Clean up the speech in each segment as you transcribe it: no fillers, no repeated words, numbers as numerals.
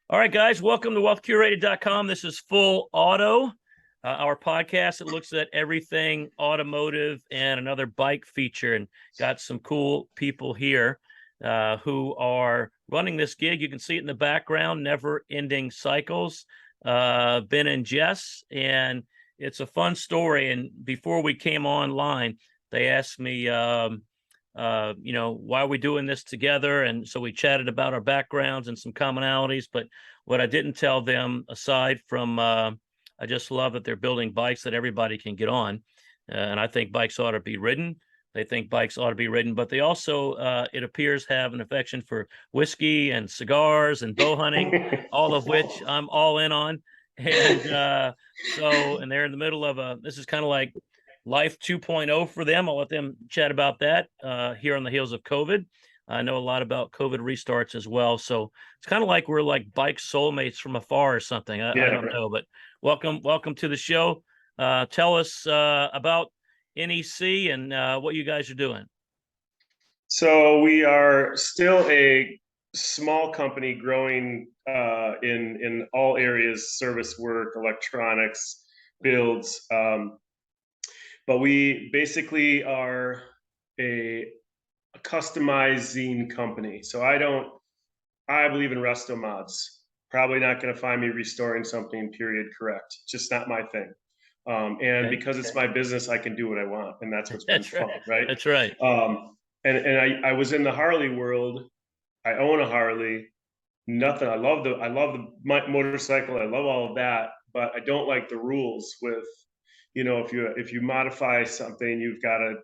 All right, guys, welcome to wealthcurated.com. This is Full Auto, our podcast that looks at everything automotive and another bike feature, and got some cool people here who are running this gig. You can see it in the background, Never Ending Cycles, Ben and Jess, and it's a fun story. And before we came online, they asked me, why are we doing this together? And so we chatted about our backgrounds and some commonalities. But what I didn't tell them, aside from I just love that they're building bikes that everybody can get on. And I think bikes ought to be ridden. They think bikes ought to be ridden, but they also, it appears, have an affection for whiskey and cigars and bow hunting, all of which I'm all in on. And and they're in the middle of this is kind of like Life 2.0 for them. I'll let them chat about that here on the heels of COVID. I know a lot about COVID restarts as well. So it's kind of like we're like bike soulmates from afar or something. I don't know, but welcome to the show. Tell us about NEC and what you guys are doing. So we are still a small company growing in all areas: service work, electronics, builds. But we basically are a customizing company. So I believe in resto mods. Probably not going to find me restoring something period correct. Just not my thing. Because it's my business, I can do what I want, and that's what's been fun, right? That's right. And I was in the Harley world. I own a Harley. Nothing. I love the motorcycle. I love all of that, but I don't like the rules with, if you modify something, you kind of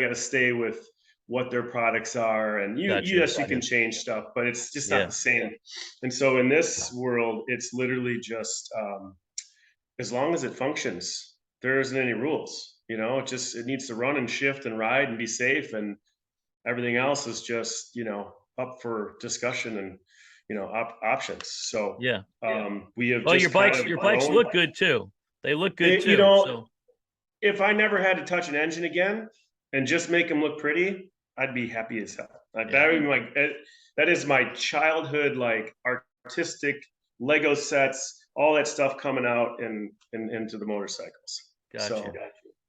got to stay with what their products are. And yes, you can change stuff, but it's just not the same. And so in this world, it's literally just as long as it functions, there isn't any rules. It needs to run and shift and ride and be safe, and everything else is just up for discussion and options. So we have your bikes look good too. They look good too. So if I never had to touch an engine again and just make them look pretty, I'd be happy as hell. That is my childhood, like artistic Lego sets, all that stuff coming out and into the motorcycles. Gotcha.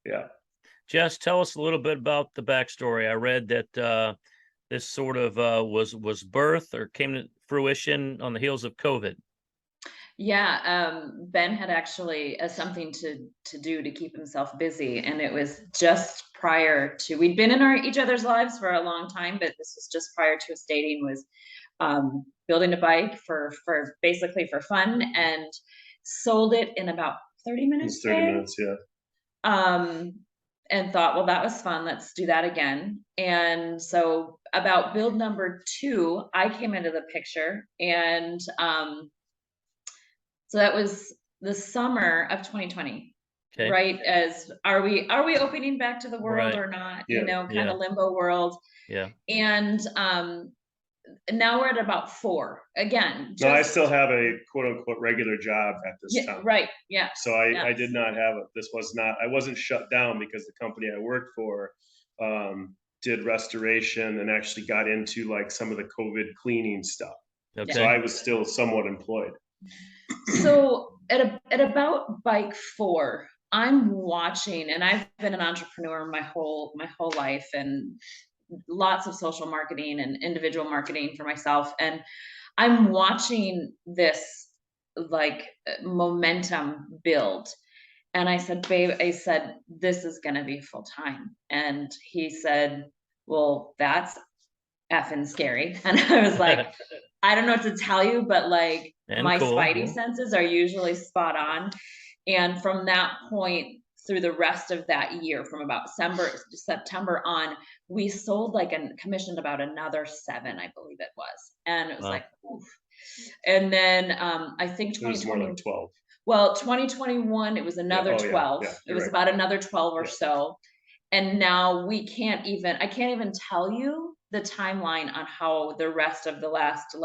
Yeah. Jess, tell us a little bit about the backstory. I read that this sort of was birthed or came to fruition on the heels of COVID. Yeah, Ben had actually something to do to keep himself busy, and it was just prior to, we'd been in each other's lives for a long time, but this was just prior to us dating. Was building a bike for basically for fun, and sold it in about 30 minutes. 30 minutes, yeah. And thought, well, that was fun. Let's do that again. And so about build number 2, I came into the picture, and so that was the summer of 2020. Okay. Right? As are we opening back to the world or not? Yeah. Kind of limbo world. Yeah. And now we're at about 4 again. No, I still have a quote unquote regular job at this time. Right. Yeah. So I did not have I wasn't shut down because the company I worked for did restoration and actually got into like some of the COVID cleaning stuff. Okay. So I was still somewhat employed. So at about bike 4, I'm watching, and I've been an entrepreneur my whole life, and lots of social marketing and individual marketing for myself. And I'm watching this like momentum build. And I said, babe, this is going to be full time. And he said, well, that's effing scary. And I was like, I don't know what to tell you, but like my spidey senses are usually spot on. And from that point through the rest of that year, from about September on, we sold and commissioned about another 7, I believe it was. And it was like, oof. And then I think 2020 was more like 12. Well, 2021, it was another 12. It was about another 12 or so. And now I can't even tell you the timeline on how the rest of the last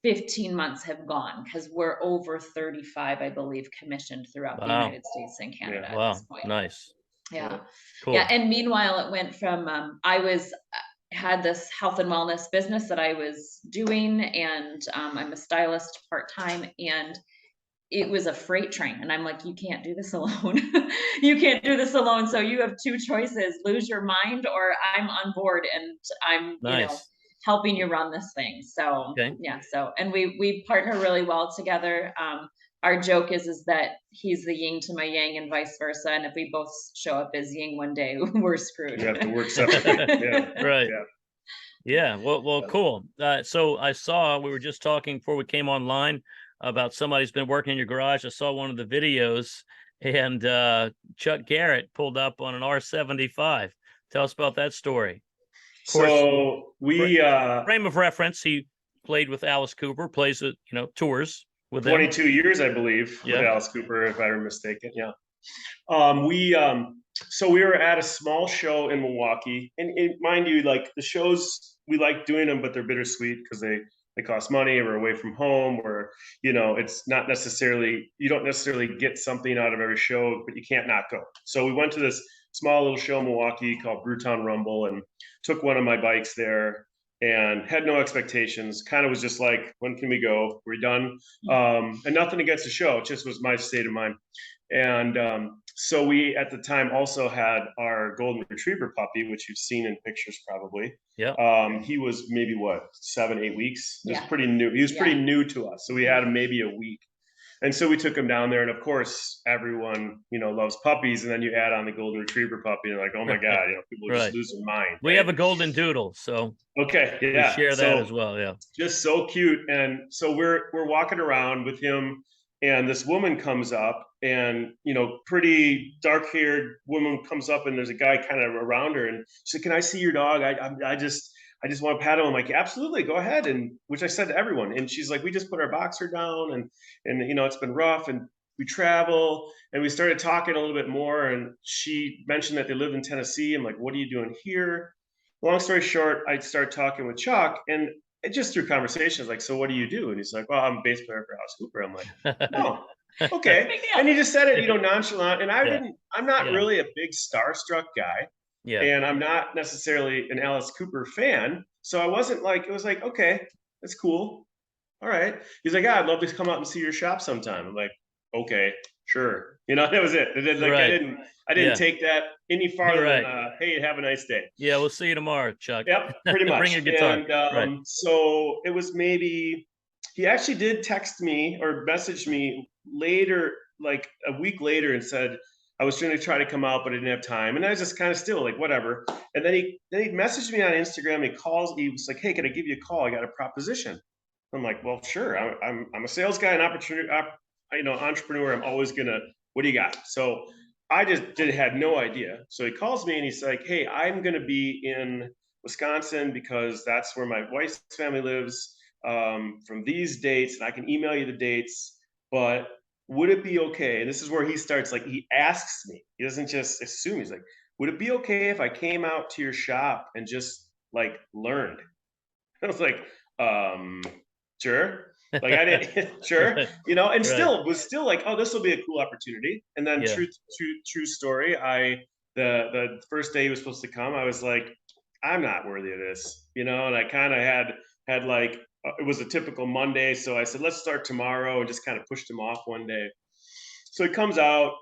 15 months have gone, because we're over 35, I believe, commissioned throughout the United States and Canada at this point. Nice. Yeah. Cool. Yeah. And meanwhile, it went from I was had this health and wellness business that I was doing, and I'm a stylist part-time, and it was a freight train. And I'm like, you can't do this alone. You can't do this alone. So you have two choices: lose your mind, or I'm on board and I'm, Nice. helping you run this thing. So Okay. yeah, so and we partner really well together. Our joke is that he's the yin to my yang and vice versa. And if we both show up as yin one day, we're screwed. You have to work separately. Yeah. Right. Yeah. Yeah. Well, cool. So I saw, we were just talking before we came online about somebody's been working in your garage. I saw one of the videos, and Chuck Garrett pulled up on an R75. Tell us about that story. Of course, So we frame of reference, he played with Alice Cooper, plays with, tours with them. 22 years, I believe, Yeah. with Alice Cooper, if I'm mistaken. Yeah. So we were at a small show in Milwaukee, and mind you, like the shows, we like doing them, but they're bittersweet because they cost money, or away from home, or it's not necessarily, you don't necessarily get something out of every show, but you can't not go. So we went to this small little show in Milwaukee called Brewtown Rumble, and took one of my bikes there, and had no expectations. Kind of was just like, when can we go? We're done. And nothing against the show, it just was my state of mind. And so we, at the time, also had our golden retriever puppy, which you've seen in pictures probably. Yeah. He was maybe 7-8 weeks. He was Yeah. pretty new. He was pretty Yeah. new to us. So we had him maybe a week. And so we took him down there, and of course, everyone, loves puppies. And then you add on the golden retriever puppy, and like, oh my God, people Right. just lose their mind. We right? have a golden doodle, so Okay, we yeah. share that So as well. Yeah. just so cute. And so we're walking around with him, and this woman comes up, and pretty dark-haired woman comes up, and there's a guy kind of around her, and she said, "Can I see your dog? I just want to pat him." I'm like, "Absolutely, go ahead." And which I said to everyone. And she's like, "We just put our boxer down, and it's been rough, and we travel." And we started talking a little bit more, and she mentioned that they lived in Tennessee. I'm like, "What are you doing here?" Long story short, I start talking with Chuck, and it just through conversations, like, "So what do you do?" And he's like, "Well, I'm a bass player for Alice Cooper." I'm like, "Oh, okay." Big deal. And he just said it, nonchalant. And Yeah. I'm not Yeah. really a big starstruck guy, Yeah. and I'm not necessarily an Alice Cooper fan. So I wasn't like, it was like, okay, that's cool. All right. He's like, "Yeah, I'd love to come out and see your shop sometime." I'm like, okay, sure. That was it. Like, Right. I didn't Yeah. take that any farther Right. than, hey, have a nice day. Yeah. We'll see you tomorrow, Chuck. Yep, pretty much. Bring your guitar. And Right. so it was maybe, he actually did text me or message me later, like a week later, and said, "I was trying to come out, but I didn't have time." And I was just kind of still like, whatever. And then he messaged me on Instagram. He was like, "Hey, can I give you a call? I got a proposition." I'm like, "Well, sure. I'm a sales guy, an entrepreneur. I'm always gonna. What do you got?" So I just had no idea. So he calls me, and he's like, "Hey, I'm gonna be in Wisconsin because that's where my wife's family lives, from these dates, and I can email you the dates. But would it be okay?" And this is where he starts, like, he asks me. He doesn't just assume. He's like, "Would it be okay if I came out to your shop and just like learned?" I was like, sure. Like, I didn't, sure, and Right. still was still like, "Oh, this will be a cool opportunity." And then Yeah. true story. The first day he was supposed to come, I was like, "I'm not worthy of this," and I kind of had like, it was a typical Monday. So I said, "Let's start tomorrow," and just kind of pushed him off one day. So he comes out.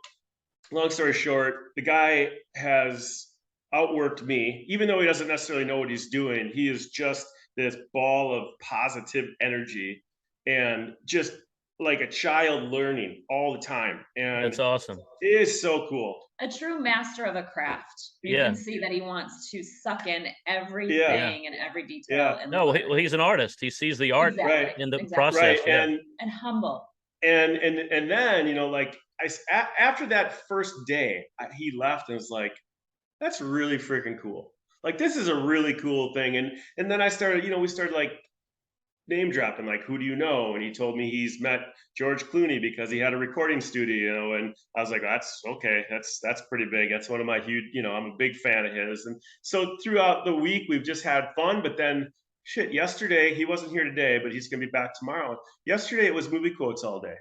Long story short, the guy has outworked me, even though he doesn't necessarily know what he's doing. He is just this ball of positive energy, and just like a child learning all the time. And That's awesome. it is so cool. A true master of a craft. You Yeah. can see that he wants to suck in everything Yeah. and every detail. Yeah. in the No, work. well, he's an artist. He sees the art Right. in the Exactly. process. Right. Yeah. And humble. And then, like, after that first day, he left and was like, "That's really freaking cool. Like, this is a really cool thing." And then I started, we started like name dropping, like, "Who do you know?" And he told me he's met George Clooney because he had a recording studio. And I was like, "That's okay. That's pretty big. That's one of my huge, I'm a big fan of his." And so throughout the week, we've just had fun. But then, shit, yesterday, he wasn't here today, but he's gonna be back tomorrow. Yesterday, it was movie quotes all day.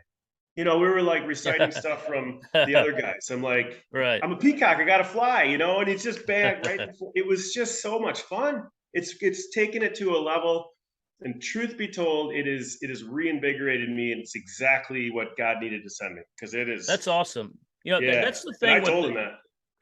We were like reciting stuff from the other guys. I'm like, Right. "I'm a peacock. I got to fly," and he's just back right before. It was just so much fun. it's taken it to a level, and truth be told, it is reinvigorated me, and it's exactly what God needed to send me, because it is. That's awesome. You know, Yeah, that's the and I thing with told him that.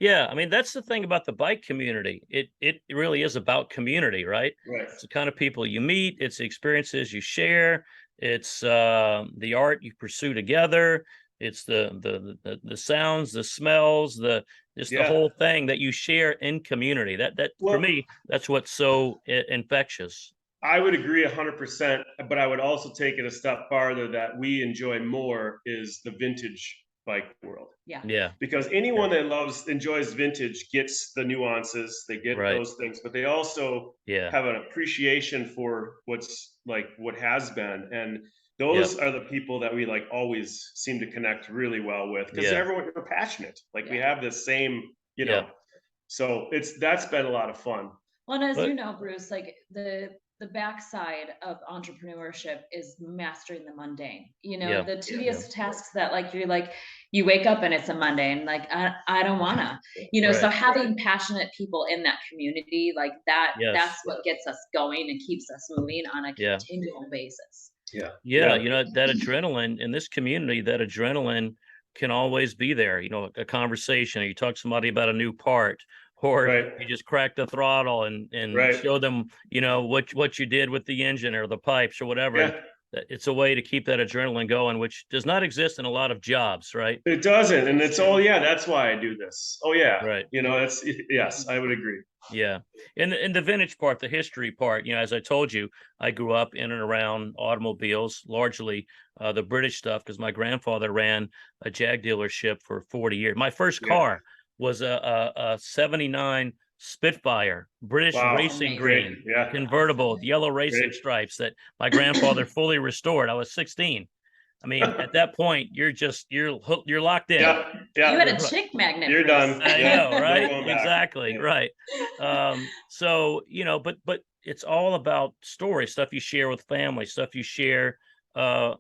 yeah, I mean, that's the thing about the bike community. It really is about community, right? Right. It's the kind of people you meet, it's the experiences you share, it's the art you pursue together, it's the sounds, the smells, the just the Yeah. whole thing that you share in community. That for Well, me, that's what's so infectious. I would agree 100%, but I would also take it a step farther, that we enjoy more is the vintage bike world. Yeah. Yeah, Because anyone that enjoys vintage gets the nuances, they get right. those things, but they also Yeah, have an appreciation for what's like what has been. And yep, those are the people that we like always seem to connect really well with, because yeah, everyone are passionate. Like we Yeah. have this same, yeah. so that's been a lot of fun. Well, and as But you know, Bruce, like the backside of entrepreneurship is mastering the mundane. You know, yeah, the yeah, tedious tasks that like you wake up and it's a Monday and like I don't wanna, so right. having passionate people in that community, like that's Yes, what gets us going and keeps us moving on a yeah. continual basis. Yeah. Yeah, Yeah. you know, that adrenaline in this community, that adrenaline can always be there. You know, a conversation, or you talk to somebody about a new part, or Right. you just crack the throttle and Right. show them, what you did with the engine or the pipes or whatever. And Yeah. it's a way to keep that adrenaline going, which does not exist in a lot of jobs, right? It doesn't, and it's, oh yeah, that's why I do this. Oh yeah, Right. that's, yes, I would agree. Yeah. And the vintage part, the history part, as I told you, I grew up in and around automobiles, largely the British stuff, because my grandfather ran a Jag dealership for 40 years. My first Yeah. car was a 79 Spitfire, British Wow. racing Great. green, Yeah. convertible, yellow racing Great. stripes that my grandfather fully restored. I was 16. I mean, at that point, you're hooked, you're locked in. Yeah. You had Yeah. a chick magnet, You're Bruce. done. I Yeah. know, No right? going back. Exactly, Yeah. right. So, but it's all about story, stuff you share with family, stuff you share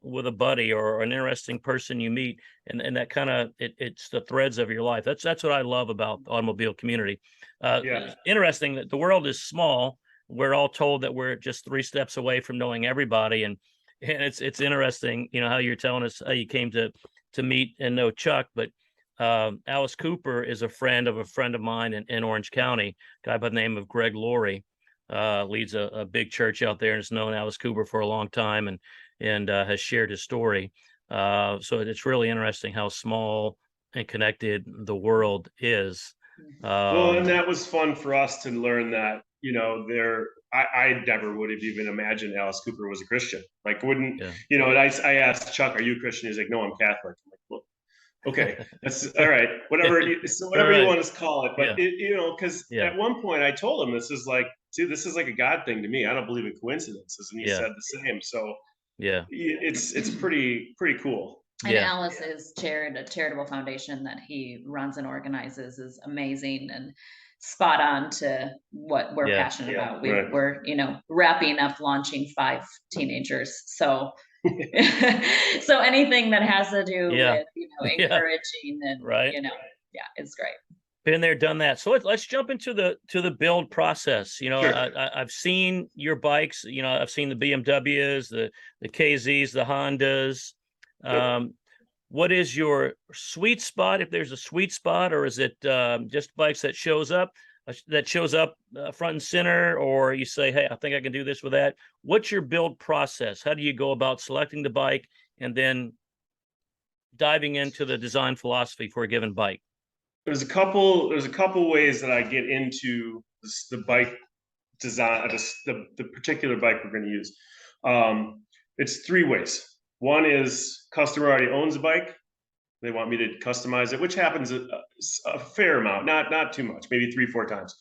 with a buddy or an interesting person you meet, and that kind of it's the threads of your life. That's what I love about the automobile community. Yeah. It's interesting that the world is small. We're all told that we're just 3 steps away from knowing everybody, and it's interesting, how you're telling us how you came to meet and know Chuck, but Alice Cooper is a friend of mine in Orange County, guy by the name of Greg Laurie, leads a big church out there and has known Alice Cooper for a long time and has shared his story. So it's really interesting how small and connected the world is. Well, and Um, that was fun for us to learn that, I never would have even imagined Alice Cooper was a Christian. Like, wouldn't, yeah, and I asked Chuck, "Are you a Christian?" He's like, "No, I'm Catholic." I'm like, well, okay, that's all right. So all whatever you right, want to call it. But yeah, because yeah, at one point I told him, this is like, see, this is like a God thing to me. I don't believe in coincidences, and he yeah, said the same. So yeah, it's pretty cool. And yeah, Alice's a charitable foundation that he runs and organizes is amazing and spot on to what we're yeah, passionate Yeah, about. right. We're, wrapping up launching 5 teenagers. So so anything that has to do yeah, with, yeah, encouraging and, right. yeah, it's great. Been there, done that. So let's jump into the build process. Sure. I've seen your bikes. I've seen the BMWs, the KZs, the Hondas. Yep. What is your sweet spot, if there's a sweet spot, or is it just bikes that shows up front and center, or you say, hey, I think I can do this with that? What's your build process? How do you go about selecting the bike and then diving into the design philosophy for a given bike? There's a couple ways that I get into the bike design, the particular bike we're going to use. It's 3 ways. One is customer already owns a bike. They want me to customize it, which happens a fair amount, not too much, maybe 3-4 times.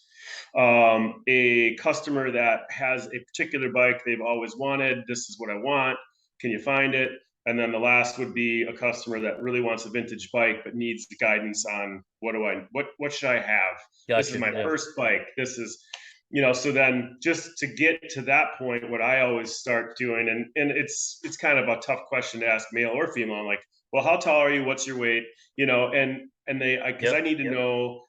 A customer that has a particular bike they've always wanted. This is what I want. Can you find it? And then the last would be a customer that really wants a vintage bike but needs the guidance on what should I have? This is Gotcha. my Yeah. first bike. This is, so then just to get to that point, what I always start doing, and it's kind of a tough question to ask, male or female. I'm like, well, how tall are you? What's your weight? And because I Yep. need to know,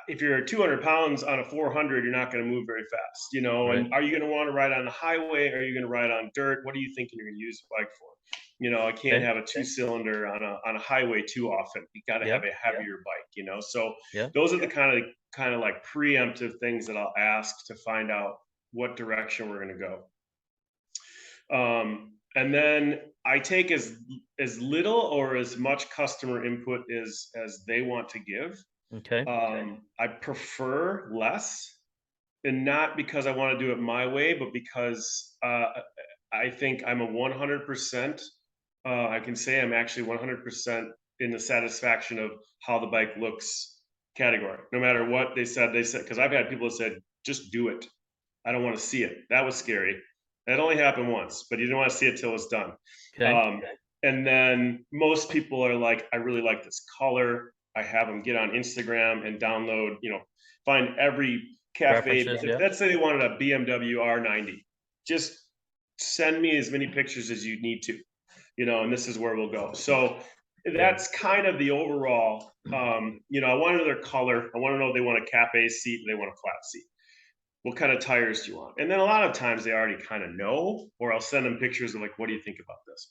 if you're 200 pounds on a 400, you're not going to move very fast, you know. Right. And are you going to want to ride on the highway? Are you going to ride on dirt? What are you thinking you're going to use the bike for? You know, I can't Okay. have a 2-cylinder on a highway too often. You got to have Yep. a heavier bike, you know. So Yep. those are the kind of like preemptive things that I'll ask to find out what direction we're going to go. And then I take as little or as much customer input as they want to give. Okay. I prefer less, and not because I want to do it my way, but because I think I'm a 100%. I can say I'm actually 100% in the satisfaction of how the bike looks category. No matter what they said, because I've had people that said, just do it. I don't want to see it. That was scary. That only happened once, but you don't want to see it till it's done. Okay. And then most people are like, I really like this color. I have them get on Instagram and download, you know, find every cafe. References, yeah. Let's say they wanted a BMW R90. Just send me as many pictures as you need to, you know, and this is where we'll go. So that's kind of the overall, you know, I want to know their color. I want to know if they want a cafe seat, they want a flat seat. What kind of tires do you want? And then a lot of times they already kind of know, or I'll send them pictures of like, what do you think about this?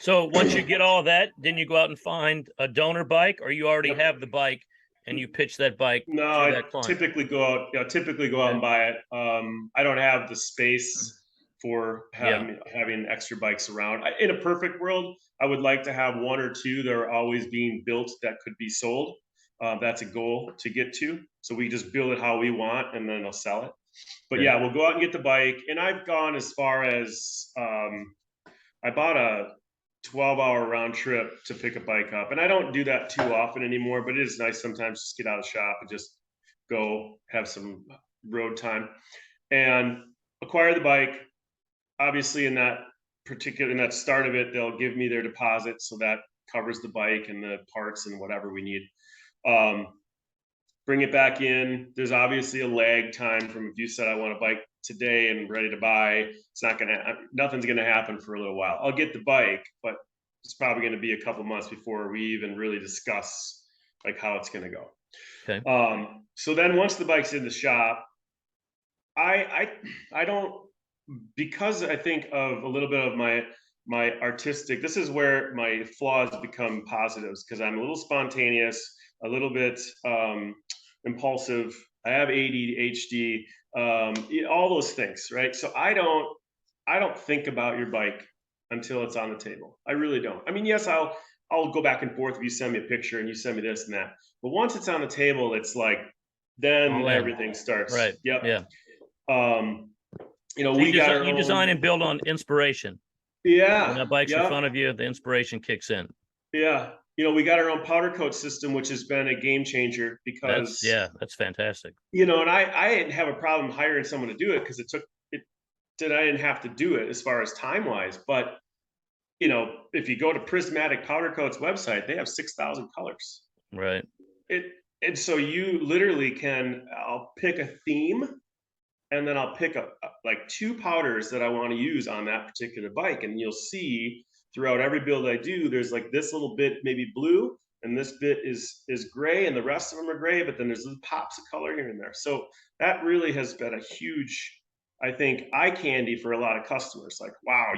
So once you get all that, then you go out and find a donor bike, or you already have the bike and you pitch that bike No, to I that client? typically go out. Typically go out and buy it. I don't have the space for having extra bikes around. In a perfect world, I would like to have one or two that are always being built that could be sold. That's a goal to get to. So we just build it how we want, and then I'll sell it. But yeah, we'll go out and get the bike. And I've gone as far as I bought a 12-hour round trip to pick a bike up. And I don't do that too often anymore, but it is nice sometimes just get out of the shop and just go have some road time and acquire the bike. Obviously in that start of it, they'll give me their deposit. So that covers the bike and the parts and whatever we need. Bring it back in. There's obviously a lag time from if you said I want a bike today and ready to buy, nothing's gonna happen for a little while. I'll get the bike, but it's probably gonna be a couple months before we even really discuss like how it's gonna go. Okay. So then once the bike's in the shop, I don't, because I think of a little bit of my artistic, this is where my flaws become positives, because I'm a little spontaneous, a little bit impulsive. I have ADHD, all those things, right? So I don't think about your bike until it's on the table. I really don't. I mean, yes, I'll go back and forth if you send me a picture and you send me this and that. But once it's on the table, it's like then everything starts. Right. Yep. Yeah. You know, So we got our you design and build on inspiration. Yeah. When that bike's in front of you, the inspiration kicks in. Yeah. You know, we got our own powder coat system, which has been a game changer because that's fantastic. You know, and I didn't have a problem hiring someone to do it because I didn't have to do it as far as time wise. But you know, if you go to Prismatic Powder Coat's website, they have 6,000 colors. Right. And so you literally I'll pick a theme, and then I'll pick up like 2 powders that I want to use on that particular bike. And you'll see throughout every build I do, there's like this little bit maybe blue, and this bit is gray, and the rest of them are gray, but then there's little pops of color here and there. So that really has been a huge, I think, eye candy for a lot of customers. Like, wow,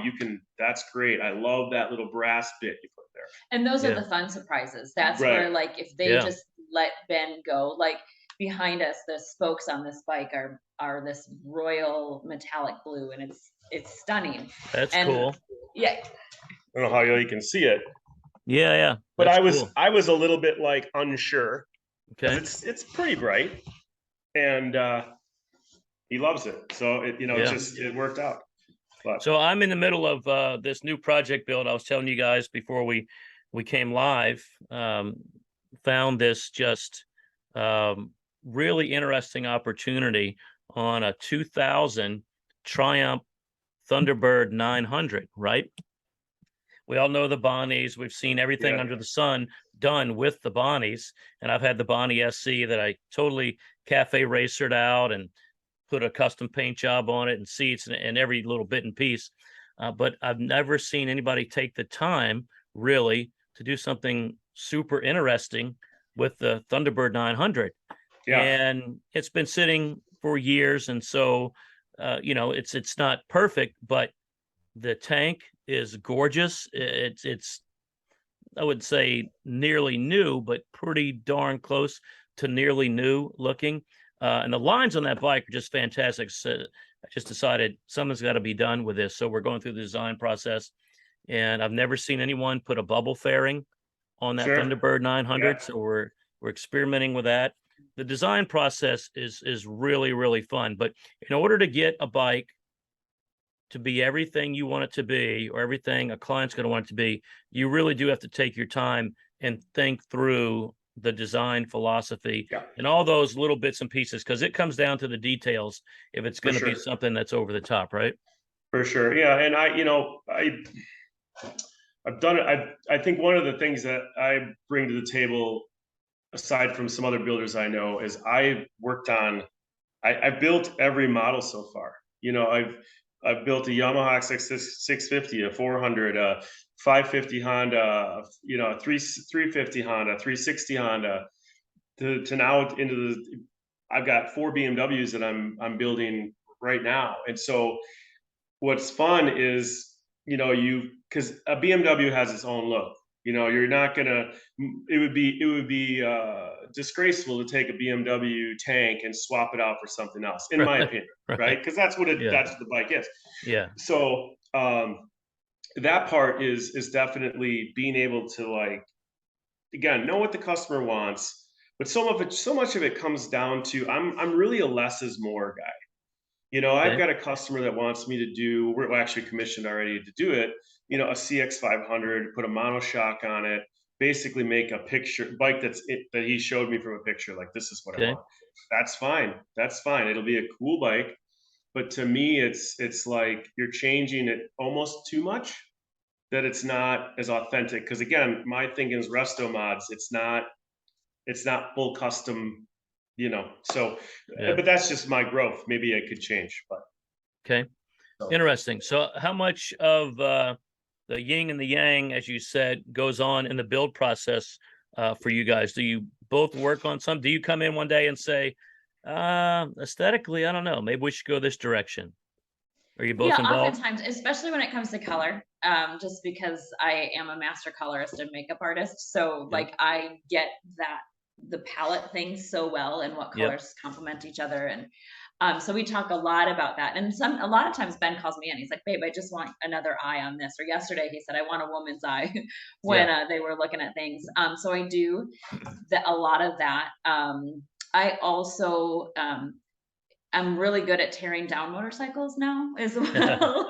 that's great. I love that little brass bit you put there. And those are the fun surprises. That's where, like, if they just let Ben go, like behind us, the spokes on this bike are this royal metallic blue, and it's stunning. That's cool. I Yeah. don't know how you can see it. Yeah. But I was a little bit like unsure. Okay. It's pretty bright, and he loves it. So it worked out. But. So I'm in the middle of this new project build. I was telling you guys before we came live. Found this just really interesting opportunity on a 2000 Triumph Thunderbird 900. Right. We all know the Bonnies. We've seen everything under the sun done with the Bonnies, and I've had the Bonnie SC that I totally cafe racered out and put a custom paint job on it and seats and every little bit and piece. But I've never seen anybody take the time really to do something super interesting with the Thunderbird 900, Yeah. and it's been sitting for years. And so, you know, it's not perfect, but the tank is gorgeous. It's I would say nearly new, but pretty darn close to nearly new looking. And the lines on that bike are just fantastic. So I just decided something's got to be done with this. So we're going through the design process, and I've never seen anyone put a bubble fairing on that Sure. Thunderbird 900. Yeah. So we're experimenting with that. The design process is really fun. But in order to get a bike to be everything you want it to be, or everything a client's going to want it to be, you really do have to take your time and think through the design philosophy Yeah. and all those little bits and pieces, because it comes down to the details if it's For going to be sure. something that's over the top, right? For sure. Yeah. And I've done it. I think one of the things that I bring to the table, aside from some other builders I know, is I built every model so far. You know, I've built a Yamaha 650, a 400, a 550 Honda, you know, a 350 Honda, 360 Honda, to now into the. I've got 4 BMWs that I'm building right now, and so what's fun is, you know, because a BMW has its own look. You know, you're not gonna. It would be disgraceful to take a BMW tank and swap it out for something else, in my opinion, right? Because that's what Yeah. that's what the bike is. Yeah. So that part is definitely being able to, like, again, know what the customer wants, but so much of it comes down to, I'm really a less is more guy. You know, I've Okay. got a customer that wants me to do, we're actually commissioned already to do it, you know, a CX500, put a monoshock on it, basically make a picture bike that he showed me from a picture, like, this is what I Okay. want. That's fine. That's fine. It'll be a cool bike. But to me, it's like you're changing it almost too much, that it's not as authentic. Because again, my thing is resto mods. It's not full custom, you know. So, Yeah. but that's just my growth. Maybe it could change, but Okay. so. Interesting. So how much of the yin and the yang, as you said, goes on in the build process for you guys? Do you both work on some? Do you come in one day and say, aesthetically, I don't know, maybe we should go this direction? Are you both Yeah, involved? oftentimes, especially when it comes to color, just because I am a master colorist and makeup artist. So Yep. like I get that the palette thing so well and what Yep. colors complement each other. And so we talk a lot about that. And a lot of times Ben calls me in. He's like, babe, I just want another eye on this. Or yesterday he said, I want a woman's eye when Yeah. they were looking at things. So I do a lot of that. I also I'm really good at tearing down motorcycles now as well.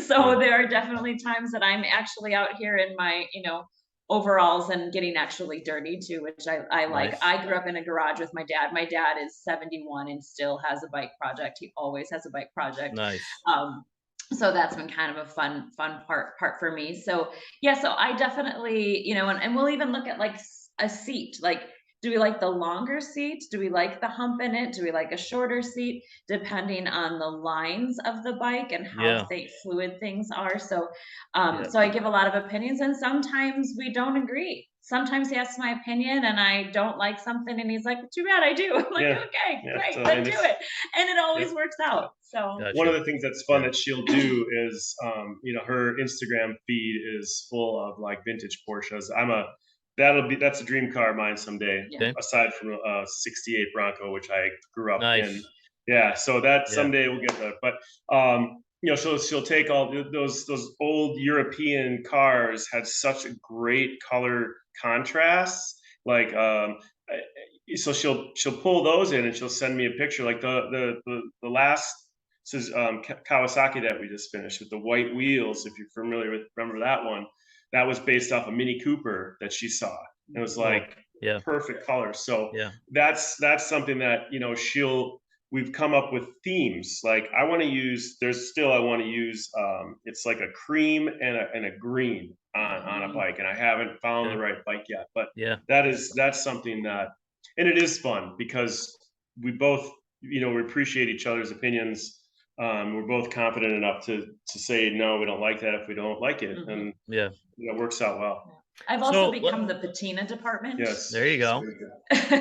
So Yeah. there are definitely times that I'm actually out here in my, overalls and getting actually dirty too, which I like. Nice. I grew up in a garage with my dad. My dad is 71 and still has a bike project. He always has a bike project. Nice. So that's been kind of a fun part for me. So yeah, so I definitely, and we'll even look at like a seat. Like, do we like the longer seat? Do we like the hump in it? Do we like a shorter seat? Depending on the lines of the bike and how Yeah. fluid things are. So, Yeah. so I give a lot of opinions, and sometimes we don't agree. Sometimes he asks my opinion, and I don't like something, and he's like, "Too bad, I do." I'm like, Yeah. "Okay, Yeah. great, So, then and do it's, it," and it yeah. always works out. So One of Gotcha. the things that's fun Yeah. that she'll do is, you know, her Instagram feed is full of like vintage Porsches. That's a dream car of mine someday, yeah, Okay. aside from a 68 Bronco, which I grew up in. Nice. Yeah, so that Yeah. someday we'll get there. But you know, she'll take all those old European cars had such a great color contrast. Like so she'll pull those in and she'll send me a picture. Like the last, this is Kawasaki that we just finished with the white wheels. If you're familiar with, remember that one? That was based off a Mini Cooper that she saw. It was Oh, like yeah. perfect color. So Yeah. that's something that, you know, we've come up with themes. Like I want to use, it's like a cream and a green on a bike, and I haven't found Okay. the right bike yet. But Yeah. that's something that, and it is fun because we both, you know, we appreciate each other's opinions. We're both confident enough to say no, we don't like that if we don't like it, Mhm. and Yeah. it works out well. I've also So become the patina department. Yes. there you go. Very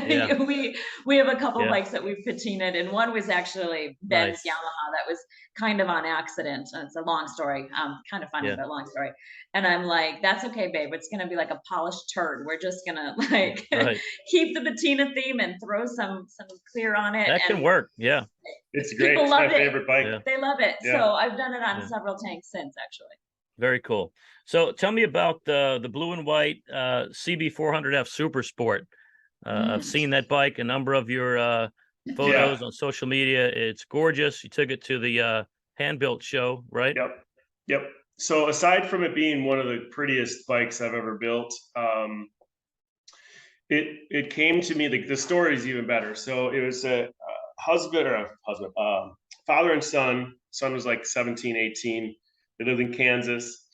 good. Yeah. We have a couple Yeah. bikes that we've patinaed, and one was actually Ben's Nice. Yamaha that was kind of on accident. And it's a long story, kind of funny, Yeah. but long story. And I'm like, that's okay, babe. It's gonna be like a polished turd. We're just gonna like Right. keep the patina theme and throw some clear on it. That can And work. Yeah. It's great. people It's my love it. favorite bike. Yeah. They love it. Yeah. So I've done it on Yeah. several tanks since, actually. Very cool. So tell me about the blue and white CB400F Super Sport. I've seen that bike, a number of your photos on social media. It's gorgeous. You took it to the hand built show, right? Yep. Yep. So aside from it being one of the prettiest bikes I've ever built, it came to me, the story is even better. So it was a father and son. Son was like 17, 18. They lived in Kansas,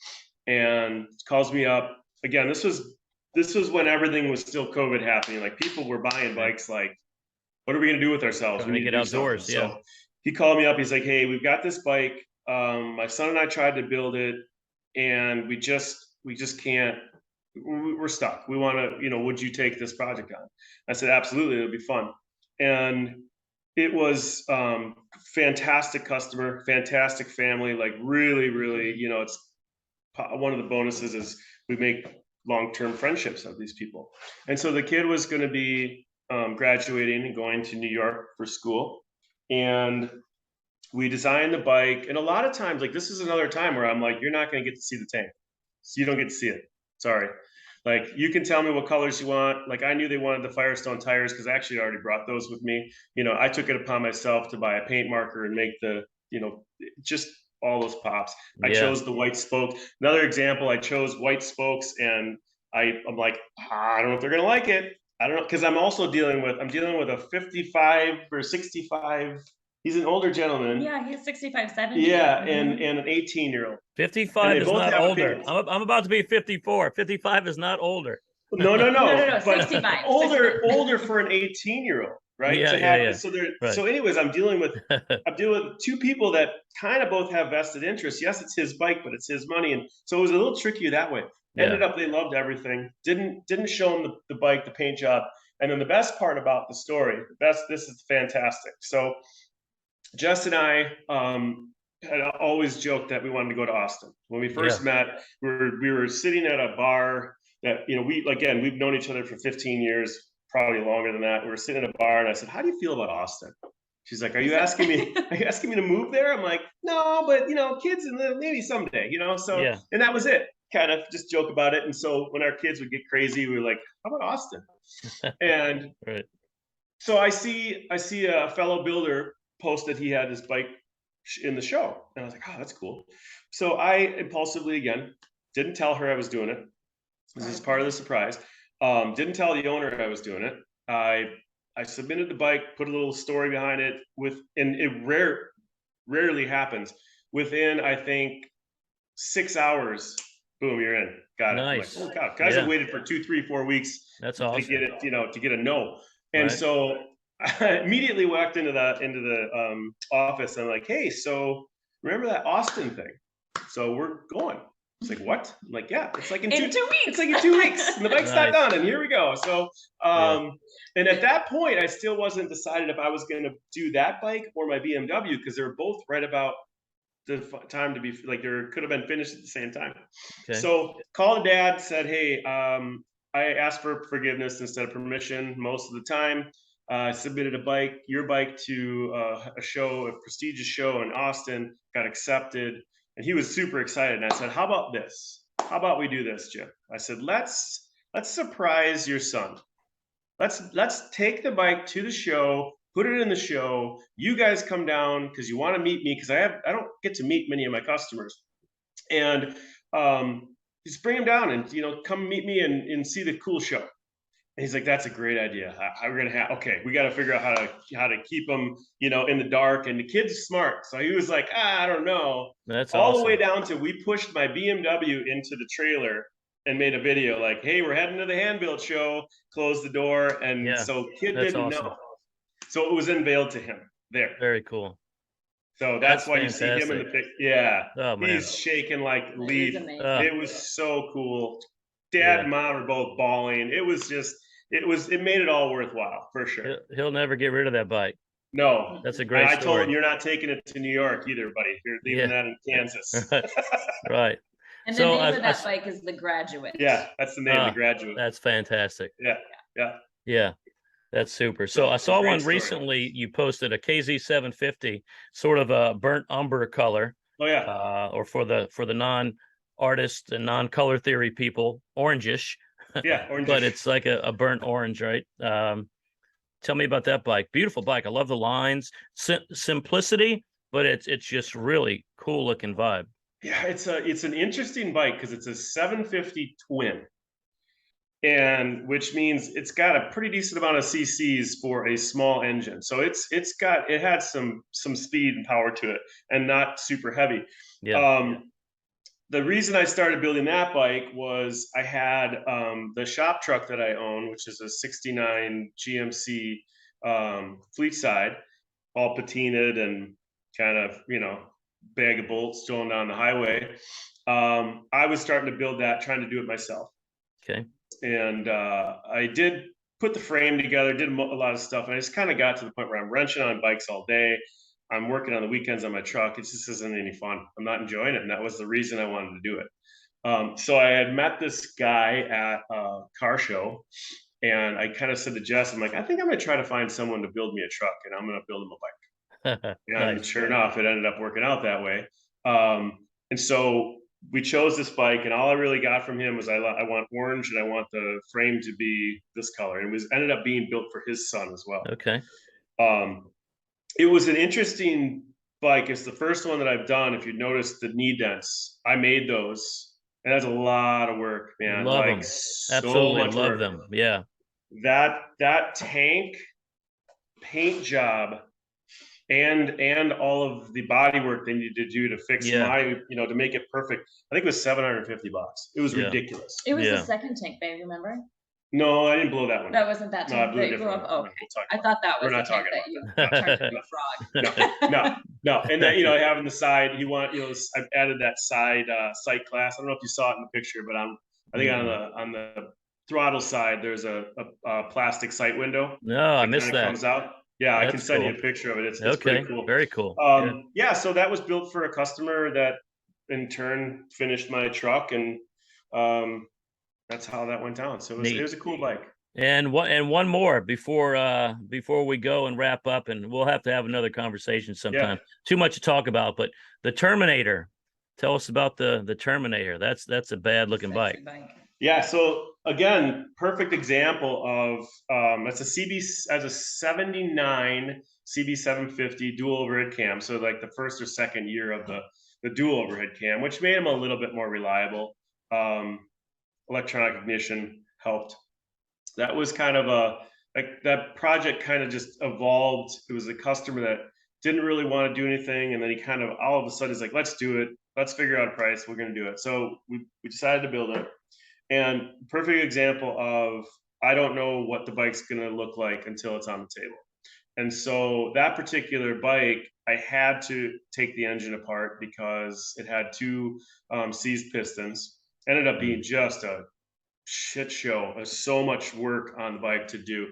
and calls me up again. This was when everything was still COVID happening. Like people were buying bikes. Like, what are we gonna do with ourselves? Trying We to need get to do outdoors, something. yeah. So he called me up. He's like, "Hey, we've got this bike. My son and I tried to build it, and we just can't. We're stuck. We want to, would you take this project on?" I said, "Absolutely, it'll be fun." And it was fantastic customer, fantastic family. Like really, really, it's one of the bonuses is we make long-term friendships of these people. And so the kid was going to be graduating and going to New York for school, and we designed the bike. And a lot of times, like this is another time where I'm like, you're not going to get to see the tank, so you don't get to see it. Sorry. Like you can tell me what colors you want. Like I knew they wanted the Firestone tires because I actually already brought those with me. I took it upon myself to buy a paint marker and make just all those pops. I Yeah. chose the white spoke. Another example, I chose white spokes, and I'm like, I don't know if they're gonna like it. I don't know, because I'm dealing with a 55 or 65. He's an older gentleman. Yeah, he's 65, 70. Yeah, and an 18-year-old. 55 they is both not have older. opinions. I'm about to be 54. 55 is not older. No, No, but 65. older for an 18-year-old, right? Yeah, To yeah, have yeah. so there. Right. So, anyways, I'm dealing with two people that kind of both have vested interests. Yes, it's his bike, but it's his money, and so it was a little trickier that way. Yeah. Ended up they loved everything. Didn't show them the bike, the paint job, and then the best part about the story. This is fantastic. So, Jess and I had always joked that we wanted to go to Austin. When we first met, we were sitting at a bar that we've known each other for 15 years, probably longer than that. We were sitting at a bar, and I said, "How do you feel about Austin?" She's like, "Are you asking me? Are you asking me to move there?" I'm like, "No, but kids and maybe someday, So Yeah. and that was it. Kind of just joke about it. And so when our kids would get crazy, we were like, "How about Austin?" And Right. so I see a fellow builder post that he had his bike in the show, and I was like, "Oh, that's cool." So I impulsively, again, didn't tell her I was doing it. This is part of the surprise. Didn't tell the owner I was doing it. I submitted the bike, put a little story behind it, and it rarely happens. Within, I think, 6 hours, boom, you're in. Got it. Nice. I'm like, oh God, guys have waited for 2, 3, 4 weeks That's to awesome. get it, to get a no. And Right. so I immediately walked into the office, and I'm like, "Hey, so remember that Austin thing? So we're going." It's like, "What?" I'm like, "Yeah, it's like in 2 weeks. It's like in 2 weeks, and the bike's not Nice. done, and here we go." So, and at that point, I still wasn't decided if I was going to do that bike or my BMW, because they were both right about the time to be like they could have been finished at the same time. Okay. So called dad, said, "Hey, I asked for forgiveness instead of permission most of the time. Submitted your bike to a prestigious show in Austin, got accepted." And he was super excited. And I said, "How about this? How about we do this, Jim?" I said, let's surprise your son. Let's take the bike to the show, put it in the show. You guys come down because you want to meet me, because I don't get to meet many of my customers. And just bring him down and come meet me and see the cool show. And he's like, "That's a great idea. We're gonna have we got to figure out how to keep him in the dark." And the kid's smart, so he was like, "I don't know." That's all awesome. the way down to we pushed my BMW into the trailer and made a video like, "Hey, we're heading to the hand build show." Closed the door, and so kid that's didn't awesome. know. So it was unveiled to him there. Very cool. So that's why fantastic. you see him in the pic. Yeah, Oh man, he's shaking like a leaf. Amazing. It was so cool. Dad and mom are both bawling. It was just, it made it all worthwhile for sure. He'll never get rid of that bike. No. That's a And great I told him, story. you're not taking it to New York either, buddy. You're leaving that in Kansas. Right. And the So name of that bike is the Graduate. Yeah, that's the name, the Graduate. That's fantastic. Yeah. Yeah, that's super. So I saw great one story. recently. You posted a KZ 750, sort of a burnt umber color. Oh yeah. Or for the non-artist and non-color theory people, orangish. Yeah, orangish. But it's like a burnt orange, right? Tell me about that bike. Beautiful bike. I love the lines, simplicity, but it's just really cool looking vibe. Yeah, it's an interesting bike because it's a 750 twin, and which means it's got a pretty decent amount of CCs for a small engine. So it had some speed and power to it, and not super heavy. The reason I started building that bike was I had the shop truck that I own, which is a 69 GMC fleet side, all patinaed and kind of, bag of bolts going down the highway. I was starting to build that, trying to do it myself. Okay. And I did put the frame together, did a lot of stuff. And I just kind of got to the point where I'm wrenching on bikes all day. I'm working on the weekends on my truck. It just isn't any fun. I'm not enjoying it. And that was the reason I wanted to do it. So I had met this guy at a car show, and I kind of said to Jess, I'm like, I think I'm going to try to find someone to build me a truck, and I'm going to build him a bike. And Nice. sure enough, it ended up working out that way. And so we chose this bike, and all I really got from him was I want orange, and I want the frame to be this color. And it ended up being built for his son as well. Okay. It was an interesting bike. It's the first one that I've done. If you notice the knee dents, I made those, and that's a lot of work, man. Love them. Absolutely much love work. them. Yeah. That tank paint job and all of the body work they needed to do to fix my, to make it perfect. I think it was $750. It was ridiculous. It was the second tank, babe, remember? No, I didn't blow that one. That wasn't that tank that grew up. Oh, okay. I thought that was the tank that you turned into a frog. No. And then, having the side, I've added that side sight glass. I don't know if you saw it in the picture, but I think on the throttle side, there's a plastic sight window. No, I missed that. Comes out. Yeah, I can send you a picture of it. It's pretty cool. Very cool. So that was built for a customer that in turn finished my truck, and that's how that went down. So it was a cool bike. And one more before we go and wrap up, and we'll have to have another conversation sometime. Too much to talk about, but the Terminator. Tell us about the Terminator. That's a bad looking bike. Yeah. So again, perfect example of it's a 79 CB 750 dual overhead cam. So like the first or second year of the dual overhead cam, which made them a little bit more reliable. Electronic ignition helped. That was kind of that project kind of just evolved. It was a customer that didn't really want to do anything, and then he kind of all of a sudden is like, let's do it. Let's figure out a price. We're going to do it. So we decided to build it. And perfect example of, I don't know what the bike's going to look like until it's on the table. And so that particular bike, I had to take the engine apart because it had two seized pistons. Ended up being just a shit show. There's so much work on the bike to do.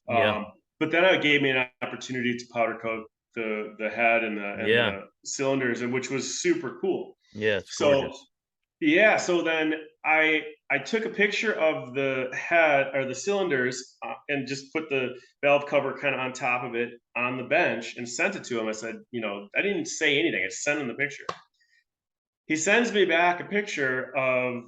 But then it gave me an opportunity to powder coat the head and the cylinders, and which was super cool. Yeah, it's gorgeous. So then I took a picture of the head or the cylinders and just put the valve cover kind of on top of it on the bench and sent it to him. I said, I didn't say anything. I sent him the picture. He sends me back a picture of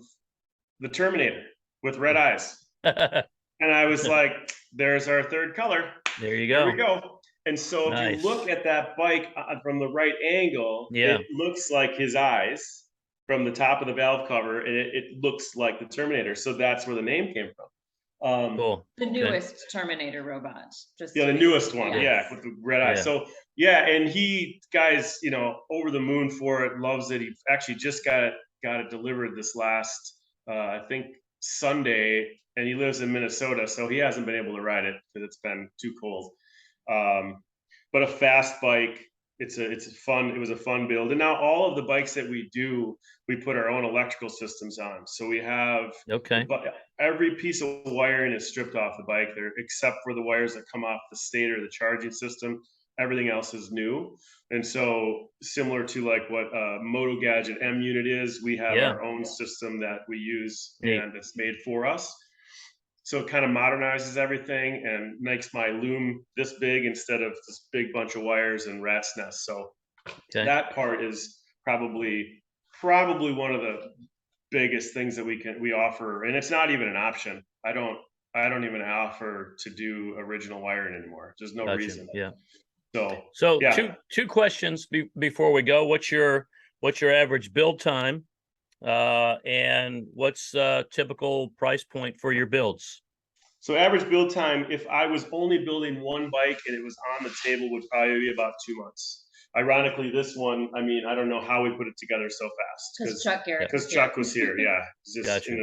the Terminator with red eyes. And I was like, there's our third color. There you go. There we go. And so if you look at that bike from the right angle, it looks like his eyes from the top of the valve cover, and it looks like the Terminator. So that's where the name came from. Cool. The newest Terminator robot. The newest one, with the red eyes. So and guy's over the moon for it, loves it. He actually just got it delivered this last I think Sunday, and he lives in Minnesota, so he hasn't been able to ride it because it's been too cold. But a fast bike, it's fun. It was a fun build. And now all of the bikes that we do, we put our own electrical systems on. So we have Okay. every piece of wiring is stripped off the bike there, except for the wires that come off the stator, the charging system. Everything else is new. And so similar to like what Moto Gadget M unit is, we have Yeah. our own system that we use, Neat. and it's made for us. So it kind of modernizes everything and makes my loom this big instead of this big bunch of wires and rat's nest. So Okay. that part is probably one of the biggest things that we offer, and it's not even an option. I don't even offer to do original wiring anymore. There's no Gotcha. reason. Yeah. So yeah. two questions before we go. What's your average build time? And what's typical price point for your builds? So average build time, if I was only building one bike and it was on the table, would probably be about 2 months. Ironically, this one, I mean, I don't know how we put it together so fast. Because Chuck was here. Yeah. It's just Gotcha.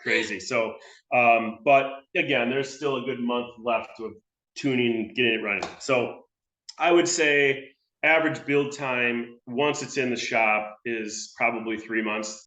crazy. So, but again, there's still a good month left of tuning, getting it running. So I would say average build time once it's in the shop is probably 3 months.